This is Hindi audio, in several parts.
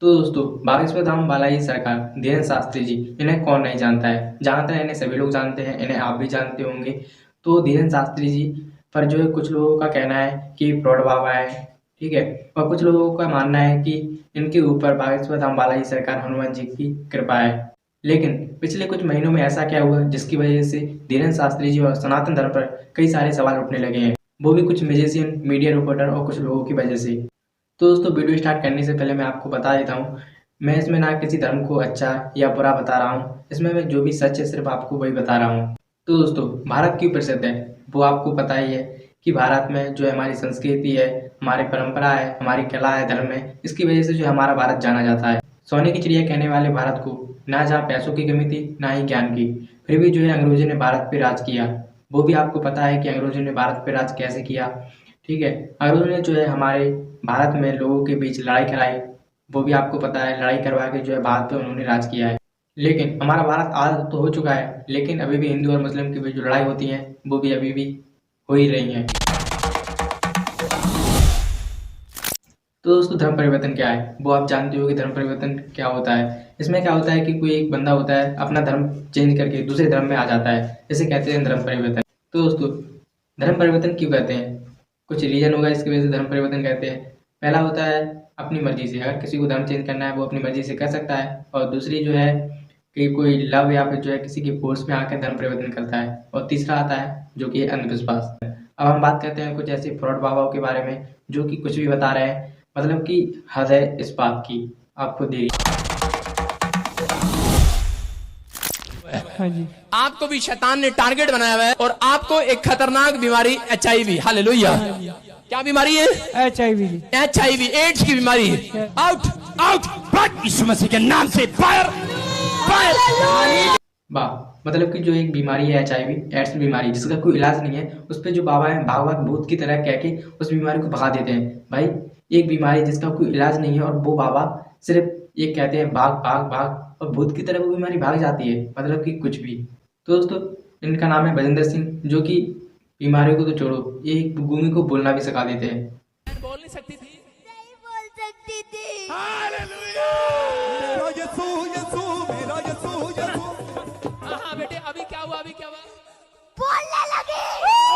तो दोस्तों, बागेश्वर धाम बालाजी सरकार धीरेन्द्र शास्त्री जी, इन्हें कौन नहीं जानता है। जानता है, इन्हें सभी लोग जानते हैं, इन्हें आप भी जानते होंगे। तो धीरेन्द्र शास्त्री जी पर जो है कुछ लोगों का कहना है कि फ्रॉड बाबा है, ठीक है। और कुछ लोगों का मानना है कि इनके ऊपर बागेश्वर धाम बालाजी सरकार हनुमान जी की कृपा है। लेकिन पिछले कुछ महीनों में ऐसा क्या हुआ जिसकी वजह से धीरेन्द्र शास्त्री जी और सनातन धर्म पर कई सारे सवाल उठने लगे हैं, वो भी कुछ म्यूजिशियन, मीडिया रिपोर्टर और कुछ लोगों की वजह से। तो दोस्तों, वीडियो स्टार्ट करने से पहले मैं आपको बता देता हूँ, मैं इसमें ना किसी धर्म को अच्छा या बुरा बता रहा हूँ, इसमें मैं जो भी सच है सिर्फ आपको वही बता रहा हूँ। तो दोस्तों, भारत क्यों प्रसिद्ध है वो आपको पता ही है कि भारत में जो हमारी संस्कृति है, हमारी परंपरा है, हमारी कला है, धर्म है, इसकी वजह से जो हमारा भारत जाना जाता है। सोने की चिड़िया कहने वाले भारत को ना जहाँ पैसों की कमी थी ना ही ज्ञान की, फिर भी जो है अंग्रेजों ने भारत पे राज किया। वो भी आपको पता है कि अंग्रेजों ने भारत पे राज कैसे किया, ठीक है। अंग्रेजों ने जो है हमारे भारत में लोगों के बीच लड़ाई कराई, वो भी आपको पता है। लड़ाई करवा के जो है भारत पे उन्होंने राज किया है। लेकिन हमारा भारत आज़ाद तो हो चुका है, लेकिन अभी भी हिंदू और मुस्लिम के बीच जो लड़ाई होती है वो भी अभी भी हो ही रही है। तो दोस्तों, धर्म परिवर्तन क्या है वो आप जानते हो कि धर्म परिवर्तन क्या होता है। इसमें क्या होता है कि कोई एक बंदा होता है, अपना धर्म चेंज करके दूसरे धर्म में आ जाता है, इसे कहते हैं धर्म परिवर्तन। तो दोस्तों, धर्म परिवर्तन क्यों कहते हैं, कुछ रीजन होगा इसकी वजह से धर्म परिवर्तन कहते हैं। पहला होता है अपनी मर्जी से, अगर किसी को धर्म चेंज करना है वो अपनी मर्जी से कर सकता है। और दूसरी जो है कि कोई लव या फिर जो है किसी की फोर्स में आकर धर्म परिवर्तन करता है। और तीसरा आता है जो कि अंधविश्वास। अब हम बात करते हैं कुछ ऐसे फ्रॉड बाबाओं के बारे में जो कि कुछ भी बता रहे हैं, मतलब कि हद है इस बात की, आपको दे। हाँ जी। आपको भी शैतान ने टारगेट बनाया हुआ है और आपको एक खतरनाक बीमारी HIV, हालेलुया। क्या बीमारी है? HIV, एड्स की बीमारी है। आउट आउट, यीशु मसीह के नाम से फायर फायर। वाह, मतलब कि जो एक बीमारी है HIV, एड्स बीमारी, जिसका कोई इलाज नहीं है, उस पर जो बाबा है भागवत भूत की तरह कह के उस बीमारी को भगा देते हैं। भाई, एक बीमारी जिसका कोई इलाज नहीं है और वो बाबा सिर्फ ये कहते हैं भाग भाग भाग, और भूत की तरह वो बीमारी भाग जाती है, मतलब कि कुछ भी। तो दोस्तों, इनका नाम है भजेंद्र सिंह, जो कि बीमारियों को तो छोड़ो, ये गूंगे को बोलना भी सिखा देते हैं। बोल नहीं सकती थी, नहीं बोल सकती थी। हालेलुया। मेरा यीशु यीशु मेरा यीशु यीशु। हाँ बेटे, अभी क्या हुआ? बोलने लगी।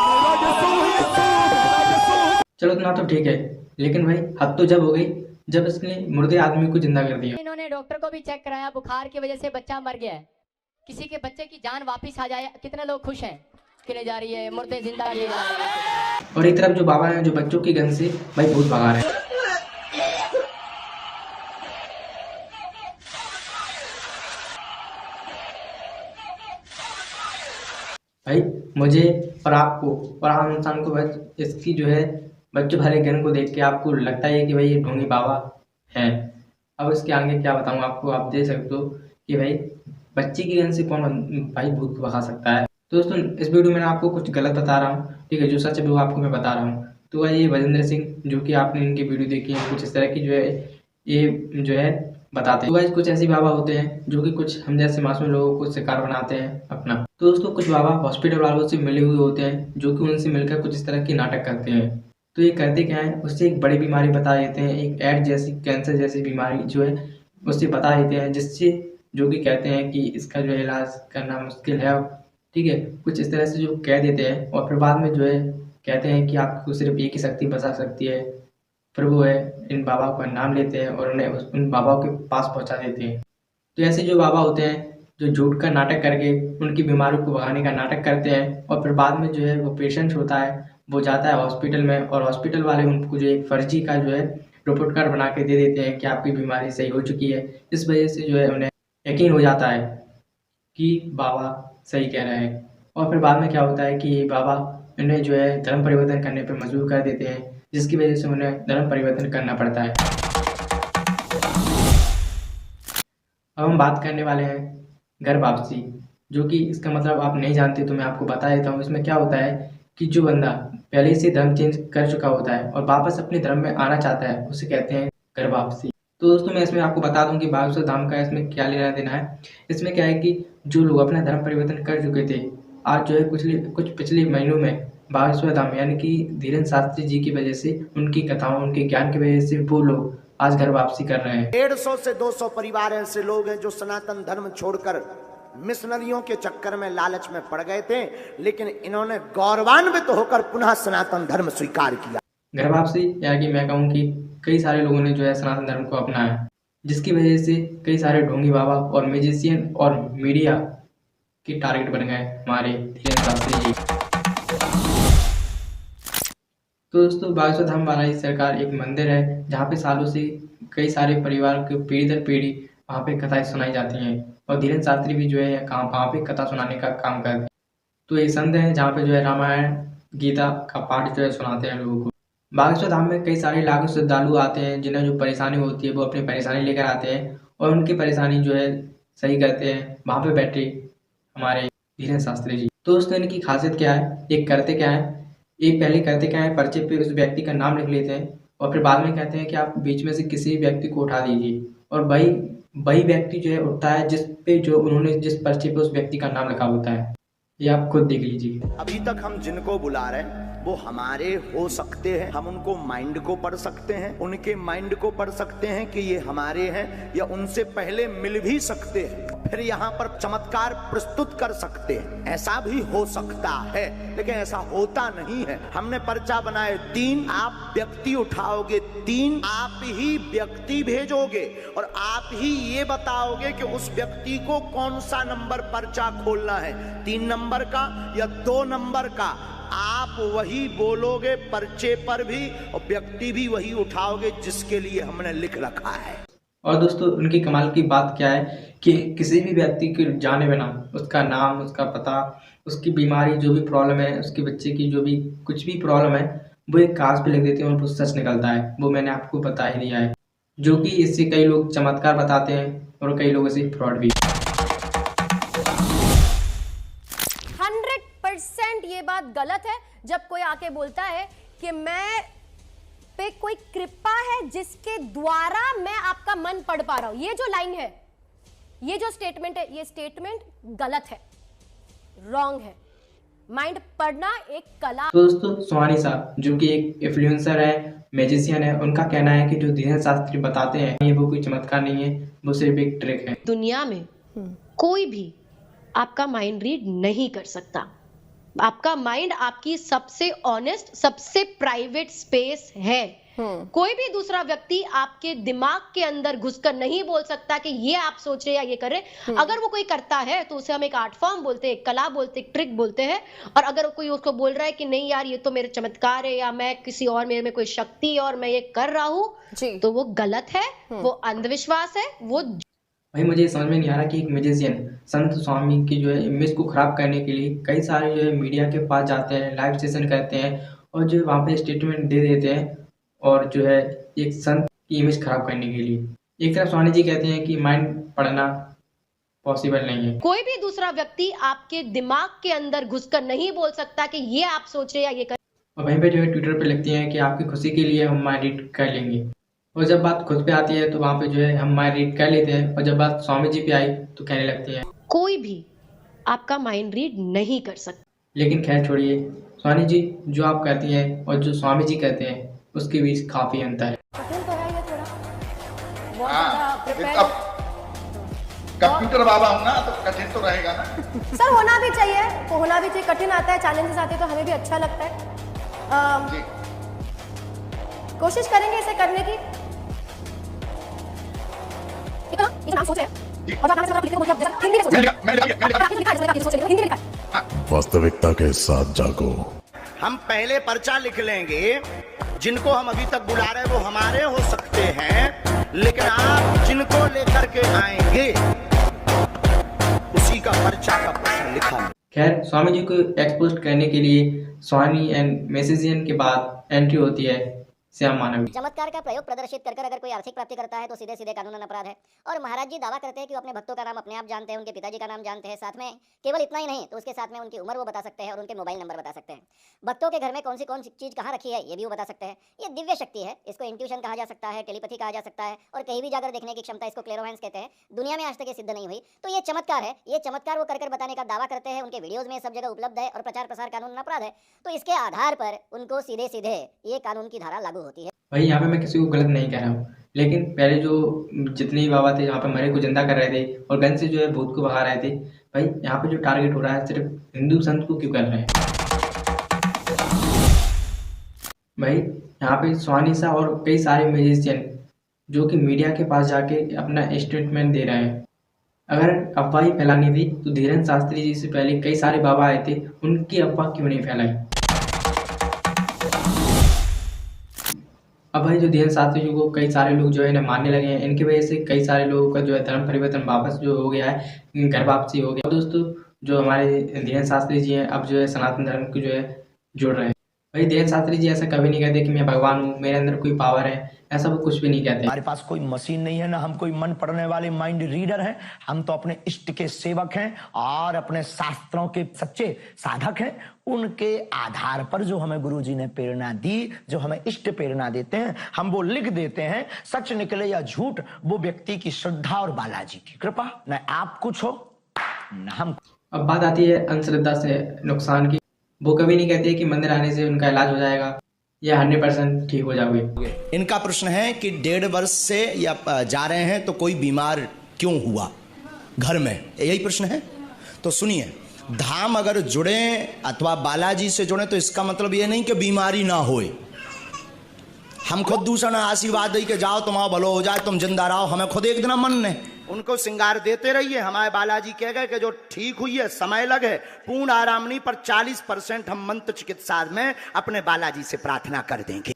मेरा यीशु यीशु मेरा यीशु। चलो इतना तो ठीक है, लेकिन भाई हद तो जब हो गई जब इसने मुर्दे आदमी को जिंदा कर दिया। इन्होंने डॉक्टर को भी चेक कराया, बुखार की वजह से बच्चा मर गया है। किसी के बच्चे की जान वापस आ जाए, कितने लोग खुश हैं? किने जा रही है, मुर्दे जिंदा किए जा रहे हैं। और एक तरफ जो बाबा हैं जो बच्चों की गन से भाई भूत भगा रहे हैं। भाई, मुझे और आपको और आम इंसान को बस इसकी जो है बच्चों भरे गन को देख के आपको लगता है कि भाई ये ढोंगी बाबा है। अब इसके आगे क्या बताऊं आपको, आप देख सकते हो कि भाई बच्ची की गन से कौन भाई भूत को भगा सकता है। तो दोस्तों, इस वीडियो में मैं आपको कुछ गलत बता रहा हूँ, ठीक है। जो सच है वो आपको मैं बता रहा हूँ। तो भाई, ये भजेंद्र सिंह जो कि आपने इनकी वीडियो देखी है, कुछ इस तरह की जो है ये जो है बताते हैं। तो भाई, कुछ ऐसे बाबा होते हैं जो कि कुछ हम जैसे मासूम लोगों को शिकार बनाते हैं अपना। तो दोस्तों, कुछ बाबा हॉस्पिटल वालों से मिले हुए होते हैं जो कि उनसे मिलकर कुछ इस तरह की नाटक करते हैं। तो ये करते क्या है, उससे एक बड़ी बीमारी बता देते हैं, एक एड्स जैसी, कैंसर जैसी बीमारी जो है उससे बता देते हैं, जिससे जो कि कहते हैं कि इसका जो इलाज करना मुश्किल है, ठीक है। कुछ इस तरह से जो कह देते हैं और फिर बाद में जो है कहते हैं कि आपको सिर्फ एक ही शक्ति बचा सकती है। फिर वो है इन बाबा का नाम लेते हैं और उन्हें उन बाबाओं के पास पहुंचा देते हैं। तो ऐसे जो बाबा होते हैं जो झूठ का नाटक करके उनकी बीमारियों को भगाने का नाटक करते हैं, और फिर बाद में जो है वो पेशेंट होता है, वो जाता है हॉस्पिटल में, और हॉस्पिटल वाले उनको जो एक फर्जी का जो है रिपोर्ट कार्ड बना के दे देते हैं कि आपकी बीमारी सही हो चुकी है। इस वजह से जो है उन्हें यकीन हो जाता है कि बाबा सही कह रहे हैं। और फिर बाद में क्या होता है कि ये बाबा उन्हें जो है धर्म परिवर्तन करने पर मजबूर कर देते हैं, जिसकी वजह से उन्हें धर्म परिवर्तन करना पड़ता है। अब हम बात करने वाले हैं घर वापसी, जो कि इसका मतलब आप नहीं जानते तो मैं आपको बता देता हूँ। इसमें क्या होता है कि जो बंदा पहले से धर्म चेंज कर चुका होता है और वापस अपने धर्म में आना चाहता है, उसे कहते हैं घर वापसी। तो दोस्तों, मैं इसमें आपको बता दूं कि बागेश्वर धाम का इसमें क्या लेना देना है। इसमें क्या है कि जो लोग अपना धर्म परिवर्तन कर चुके थे, आज जो है कुछ पिछले महीनों में बागेश्वर धाम यानी कि धीरेन्द्र शास्त्री जी की वजह से, उनकी कथाओं, उनके ज्ञान की वजह से वो लोग आज घर वापसी कर रहे हैं। 150 से 200 परिवार ऐसे लोग हैं जो सनातन धर्म छोड़कर मिशनरियों के चक्कर में लालच में पड़ गए थे, लेकिन इन्होंने गौरवान्वित होकर पुनः सनातन धर्म स्वीकार किया। घर वापसी या कि मैं कहूँ कि कई सारे लोगों ने जो है सनातन धर्म को अपनाया, जिसकी वजह से कई सारे ढोंगी बाबा और म्यूजिशियन और मीडिया की टारगेट बन गए हमारे धीरेन्द्र शास्त्री जी। तो दोस्तों, बागेश्वर धाम बालाजी सरकार एक मंदिर है जहाँ पे सालों से कई सारे परिवार के पीढ़ी दर पीढ़ी वहाँ पे कथाएं सुनाई जाती हैं और धीरेन्द्र शास्त्री भी जो है वहाँ पे कथा सुनाने का काम करते हैं। तो एक संत है जहाँ पे जो है रामायण गीता का पाठ जो है सुनाते हैं लोगों को। बागेश्वर धाम में कई सारे लाखों श्रद्धालु आते हैं जिन्हें जो परेशानी होती है वो अपनी परेशानी लेकर आते हैं और उनकी परेशानी जो है सही करते हैं वहाँ पे बैठे हमारे धीरेन्द्र शास्त्री जी। तो दोस्तों, इनकी खासियत क्या है, एक करते क्या है, एक पहले करते क्या है, पर्चे पे उस व्यक्ति का नाम लिख लेते हैं और फिर बाद में कहते हैं कि आप बीच में से किसी व्यक्ति को उठा दीजिए और वही व्यक्ति जो है उठता है जिस पे जो उन्होंने जिस पर्चे पे उस व्यक्ति का नाम लिखा होता है। ये आप खुद देख लीजिए। अभी तक हम जिनको बुला रहे हैं वो हमारे हो सकते हैं, हम उनको माइंड को पढ़ सकते हैं, उनके माइंड को पढ़ सकते हैं कि ये हमारे हैं या उनसे पहले मिल भी सकते हैं, फिर यहाँ पर चमत्कार प्रस्तुत कर सकते हैं। ऐसा भी हो सकता है, लेकिन ऐसा होता नहीं है। हमने पर्चा बनाए 3, आप व्यक्ति उठाओगे 3, आप ही व्यक्ति भेजोगे और आप ही ये बताओगे कि उस व्यक्ति को कौन सा नंबर पर्चा खोलना है, 3 नंबर का या 2 नंबर का। आप वही बोलोगे पर्चे पर भी और व्यक्ति भी वही उठाओगे जिसके लिए हमने लिख रखा है। और दोस्तों, उनकी कमाल की बात क्या है कि किसी भी व्यक्ति के जाने बिना उसका नाम, उसका पता, उसकी बीमारी, जो भी प्रॉब्लम है, उसके बच्चे की जो भी कुछ भी प्रॉब्लम है, वो एक कागज पे लिख देते हैं और वो सच निकलता है। वो मैंने आपको बता ही दिया है, जो कि इससे कई लोग चमत्कार बताते हैं और कई लोगों से फ्रॉड भी। 100% ये बात गलत है जब कोई आके बोलता है कि मैं पे कोई कृपा है जिसके द्वारा मैं आपका मन पढ़ पा रहा हूं। ये जो लाइन है, ये जो स्टेटमेंट है, ये स्टेटमेंट गलत है, रॉन्ग है। माइंड पढ़ना एक कला। तो दोस्तों, सुहानी साहब जो कि एक इन्फ्लुएंसर है, मैजिशियन है, उनका कहना है कि जो धीरेन्द्र शास्त्री बताते हैं ये वो कोई चमत्कार नहीं है, वो सिर्फ एक ट्रिक है। दुनिया में कोई भी आपका माइंड रीड नहीं कर सकता। आपका माइंड आपकी सबसे ऑनेस्ट, सबसे प्राइवेट स्पेस है। कोई भी दूसरा व्यक्ति आपके दिमाग के अंदर घुसकर नहीं बोल सकता कि ये आप सोच रहे या ये कर रहे। अगर वो कोई करता है तो उसे हम एक आर्ट फॉर्म बोलते हैं, एक कला बोलते हैं, एक ट्रिक बोलते हैं। और अगर कोई उसको बोल रहा है कि नहीं यार ये तो मेरे चमत्कार है या मैं किसी और, मेरे में कोई शक्ति और मैं ये कर रहा हूँ, तो वो गलत है, वो अंधविश्वास है। वो भाई मुझे समझ में नहीं आ रहा कि एक म्यूजिशियन संत स्वामी की जो है इमेज को खराब करने के लिए कई सारे जो है मीडिया के पास जाते हैं, लाइव सेशन करते हैं और जो वहाँ पे स्टेटमेंट दे देते हैं और जो है एक संत की इमेज खराब करने के लिए। एक तरफ स्वामी जी कहते हैं कि माइंड पढ़ना पॉसिबल नहीं है। कोई भी दूसरा व्यक्ति आपके दिमाग के अंदर घुसकर नहीं बोल सकता कि ये आप सोच रहे या ये कर। और वहीं पे जो है ट्विटर पे लिखती हैं कि आपकी खुशी के लिए हम माइंड रीड कर लेंगे, और जब बात खुद पे आती है तो वहाँ पे जो है हम माइंड रीड कर लेते हैं, और जब बात स्वामी जी पे आई तो कहने लगती हैं कोई भी आपका माइंड रीड नहीं कर सकता। लेकिन खैर छोड़िए, स्वामी जी जो आप कहती हैं और जो स्वामी जी कहते हैं उसके बीच काफी अंतर है। कठिन तो है ये थोड़ा, बहुत हाँ, ज्यादा फिर अब कंप्यूटर बाबा हूँ ना तो कठिन तो रहेगा ना। सर होना भी चाहिए, होना भी चाहिए। कठिन आता है, चैलेंजेस आते हैं तो हमें भी अच्छा लगता है। जी। कोशिश करेंगे इसे करने की। वास्तविकता के साथ जागो। हम पहले पर्चा लिख लेंगे, जिनको हम अभी तक बुला रहे हैं वो हमारे हो सकते हैं, लेकिन आप जिनको लेकर के आएंगे उसी का पर्चा का प्रश्न लिखा। खैर, स्वामी जी को एक्सपोज करने के लिए स्वामी एंड मैसेजियन के बाद एंट्री होती है श्याम मानवी। चमत्कार का प्रयोग प्रदर्शित कर अगर कोई आर्थिक प्राप्ति करता है तो सीधे सीधे कानूनन अपराध है। और महाराज जी दावा करते हैं कि वो अपने भक्तों का नाम अपने आप जानते हैं, उनके पिताजी का नाम जानते हैं, साथ में केवल इतना ही नहीं तो उसके साथ में उनकी उम्र वो बता सकते हैं और उनके मोबाइल नंबर बता सकते हैं। भक्तों के घर में कौन सी चीज कहाँ रखी है ये भी वो बता सकते हैं। ये दिव्य शक्ति है, इसको इंट्यूशन कहा जा सकता है, टेलीपैथी कहा जा सकता है, और कहीं भी जाकर देखने की क्षमता, इसको क्लेरोवेंस कहते हैं। दुनिया में आज तक ये सिद्ध नहीं हुई, तो ये चमत्कार है। ये चमत्कार वो कर बताने का दावा करते हैं, उनके वीडियोज में सब जगह उपलब्ध है और प्रचार प्रसार कानून अपराध है, तो इसके आधार पर उनको सीधे सीधे ये कानून की धारा लागू होती है। भाई यहाँ पे मैं किसी को गलत नहीं कह रहा हूँ, लेकिन पहले जो जितने भी बाबा थे यहाँ पे मरे को जिंदा कर रहे थे और गन से जो है भूत को भगा रहे थे, भाई यहाँ पे जो टारगेट हो रहा है सिर्फ हिंदू संत को क्यों कर रहे हैं? भाई यहाँ पे स्वानी सा और कई सारे म्यूजिशियन जो कि मीडिया के पास जाके अपना स्टेटमेंट दे रहे हैं। अगर अफवाह ही फैलानी थी तो धीरेन्द्र शास्त्री जी से पहले कई सारे बाबा आए थे, उनकी अफवाह क्यों नहीं फैलाई? अब भाई जो धीरेन्द्र शास्त्री जी को कई सारे लोग जो है ना मानने लगे हैं, इनकी वजह से कई सारे लोगों का जो है धर्म परिवर्तन वापस जो हो गया है, घर वापसी हो गया। दोस्तों जो हमारे धीरेन्द्र शास्त्री जी हैं अब जो है सनातन धर्म को जो है जोड़ रहे हैं। भाई धीरेन्द्र शास्त्री जी ऐसा कभी नहीं कहते कि मैं भगवान हूँ, मेरे अंदर कोई पावर है, ऐसा वो कुछ भी नहीं कहते। हमारे पास कोई मशीन नहीं है, ना हम कोई मन पढ़ने वाले माइंड रीडर हैं। हम तो अपने इष्ट के सेवक हैं और अपने शास्त्रों के सच्चे साधक हैं। उनके आधार पर जो हमें गुरुजी ने प्रेरणा दी, जो हमें इष्ट प्रेरणा देते हैं, हम वो लिख देते हैं। सच निकले या झूठ, वो व्यक्ति की श्रद्धा और बालाजी की कृपा। न आप कुछ हो न हम। अब बात आती है अंधश्रद्धा से नुकसान की। वो कभी नहीं कहते कि मंदिर आने से उनका इलाज हो जाएगा या 100% ठीक हो जाओगे। इनका प्रश्न है कि 1.5 वर्ष से या जा रहे हैं तो कोई बीमार क्यों हुआ घर में, यही प्रश्न है। तो सुनिए, धाम अगर जुड़े अथवा बालाजी से जुड़े तो इसका मतलब ये नहीं कि बीमारी ना होए। हम खुद दूसरा आशीर्वाद दे के जाओ तुम्हारा भलो हो जाए, तुम जिंदा रहो, हमें खुद एक दिन मन ने उनको श्रृंगार देते रहिए। हमारे बालाजी कह गए कि जो ठीक हुई है समय लगे, पूर्ण आराम नहीं पर 40% हम मंत्र चिकित्सा में अपने बालाजी से प्रार्थना कर देंगे।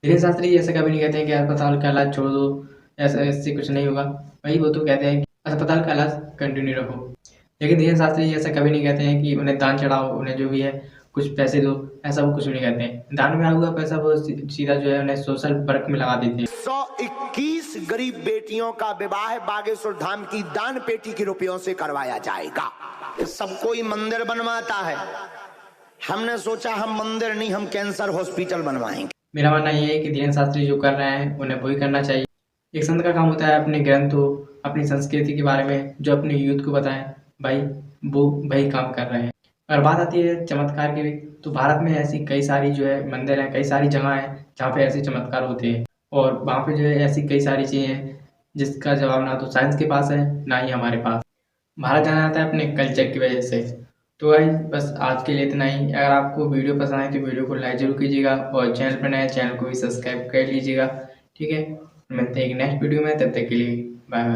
धीरेन्द्र शास्त्री ऐसा कभी नहीं कहते हैं कि अस्पताल का इलाज छोड़ दो, ऐसा इससे कुछ नहीं होगा। भाई वो तो कहते हैं कि अस्पताल का इलाज कंटिन्यू रखो। लेकिन धीरेन्द्र शास्त्री ऐसा कभी नहीं कहते हैं कि उन्हें दान चढ़ाओ, उन्हें जो भी है कुछ पैसे दो, ऐसा वो कुछ नहीं कहते हैं। दान में आया पैसा वो सीधा जो है उन्हें सोशल वर्क में लगा देते हैं। 121 गरीब बेटियों का विवाह बागेश्वर धाम की दान पेटी के रुपयों से करवाया जाएगा। सब कोई मंदिर बनवाता है, हमने सोचा हम मंदिर नहीं, हम कैंसर हॉस्पिटल बनवाएंगे। मेरा मानना यह है कि धीरेन्द्र शास्त्री जो कर रहे हैं उन्हें वही करना चाहिए। एक संत का काम होता है अपने ग्रंथों, अपनी संस्कृति के बारे में जो अपने यूथ को बताएं, भाई वो वही काम कर रहे हैं। अगर बात आती है चमत्कार की, तो भारत में ऐसी कई सारी जो है मंदिर हैं, कई सारी जगह हैं जहाँ पे ऐसे चमत्कार होते हैं और वहाँ पे जो है ऐसी कई सारी चीज़ें हैं जिसका जवाब ना तो साइंस के पास है ना ही हमारे पास। भारत जाना जाता है अपने कल्चर की वजह से। तो भाई बस आज के लिए इतना ही। अगर आपको वीडियो पसंद आए तो वीडियो को लाइक जरूर कीजिएगा और चैनल पर नए चैनल को भी सब्सक्राइब कर लीजिएगा। ठीक है, मिलते हैं एक नेक्स्ट वीडियो में, तब तक के लिए बाय बाय।